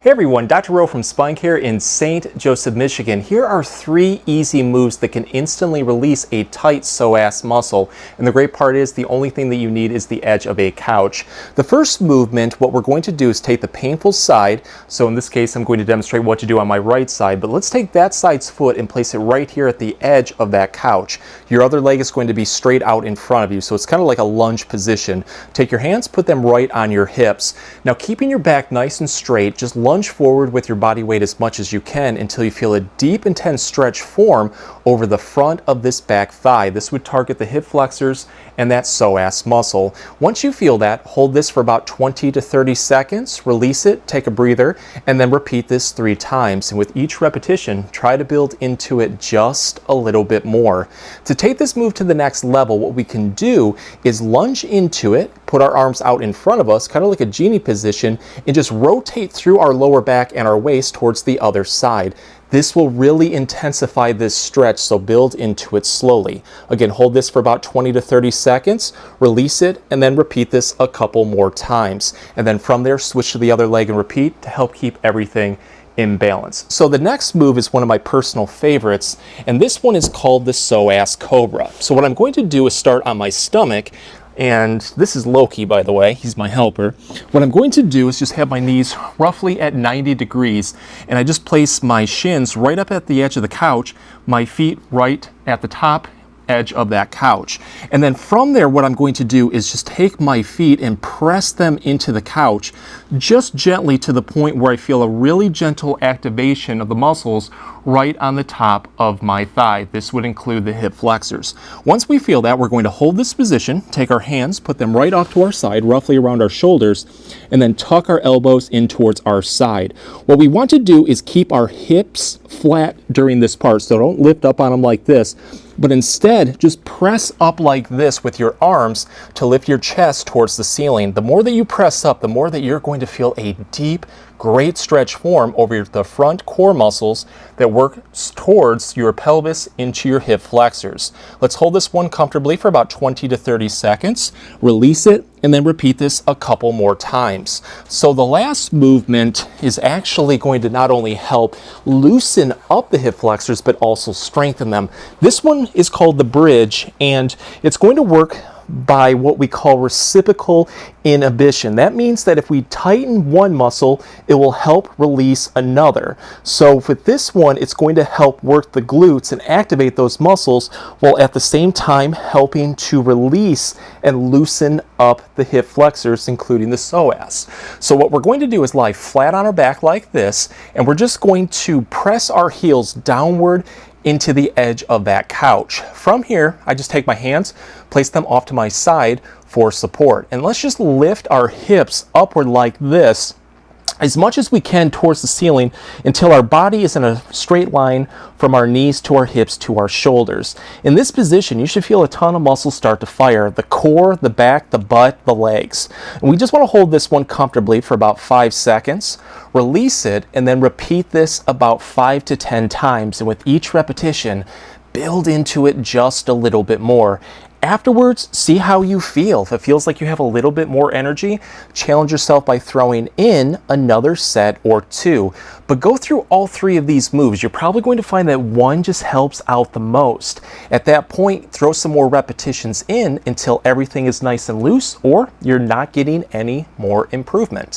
Hey everyone, Dr. Rowe from SpineCare in St. Joseph, Michigan. Here are 3 easy moves that can instantly release a tight psoas muscle. And the great part is the only thing that you need is the edge of a couch. The first movement, what we're going to do is take the painful side. So in this case, I'm going to demonstrate what to do on my right side, but let's take that side's foot and place it right here at the edge of that couch. Your other leg is going to be straight out in front of you. So it's kind of like a lunge position. Take your hands, put them right on your hips. Now keeping your back nice and straight, just lunge forward with your body weight as much as you can until you feel a deep, intense stretch form over the front of this back thigh. This would target the hip flexors and that psoas muscle. Once you feel that, hold this for about 20 to 30 seconds, release it, take a breather, and then repeat this 3 times. And with each repetition, try to build into it just a little bit more. To take this move to the next level, what we can do is lunge into it, put our arms out in front of us, kind of like a genie position, and just rotate through our lower back and our waist towards the other side. This will really intensify this stretch, so build into it slowly. Again, hold this for about 20 to 30 seconds, release it, and then repeat this a couple more times. And then from there, switch to the other leg and repeat to help keep everything in balance. So the next move is one of my personal favorites, and this one is called the Soas Cobra. So what I'm going to do is start on my stomach. And this is Loki, by the way, he's my helper. What I'm going to do is just have my knees roughly at 90 degrees, and I just place my shins right up at the edge of the couch, my feet right at the top edge of that couch. And then from there, what I'm going to do is just take my feet and press them into the couch, just gently to the point where I feel a really gentle activation of the muscles right on the top of my thigh. This would include the hip flexors. Once we feel that, we're going to hold this position, take our hands, put them right off to our side, roughly around our shoulders, and then tuck our elbows in towards our side. What we want to do is keep our hips flat during this part, so don't lift up on them like this, but instead just press up like this with your arms to lift your chest towards the ceiling. The more that you press up, the more that you're going to feel a deep, great stretch form over the front core muscles that work towards your pelvis into your hip flexors. Let's hold this one comfortably for about 20 to 30 seconds, release it, and then repeat this a couple more times. So the last movement is actually going to not only help loosen up the hip flexors, but also strengthen them. This one is called the bridge, and it's going to work by what we call reciprocal inhibition. That means that if we tighten one muscle, it will help release another. So with this one, it's going to help work the glutes and activate those muscles, while at the same time helping to release and loosen up the hip flexors, including the psoas. So what we're going to do is lie flat on our back like this, and we're just going to press our heels downward into the edge of that couch. From here, I just take my hands, place them off to my side for support. And let's just lift our hips upward like this as much as we can towards the ceiling until our body is in a straight line from our knees to our hips to our shoulders. In this position, you should feel a ton of muscles start to fire: the core, the back, the butt, the legs. And we just want to hold this one comfortably for about 5 seconds, release it, and then repeat this about 5 to 10 times. And with each repetition, build into it just a little bit more. Afterwards, see how you feel. If it feels like you have a little bit more energy, challenge yourself by throwing in another set or 2. But go through all 3 of these moves. You're probably going to find that one just helps out the most. At that point, throw some more repetitions in until everything is nice and loose, or you're not getting any more improvement.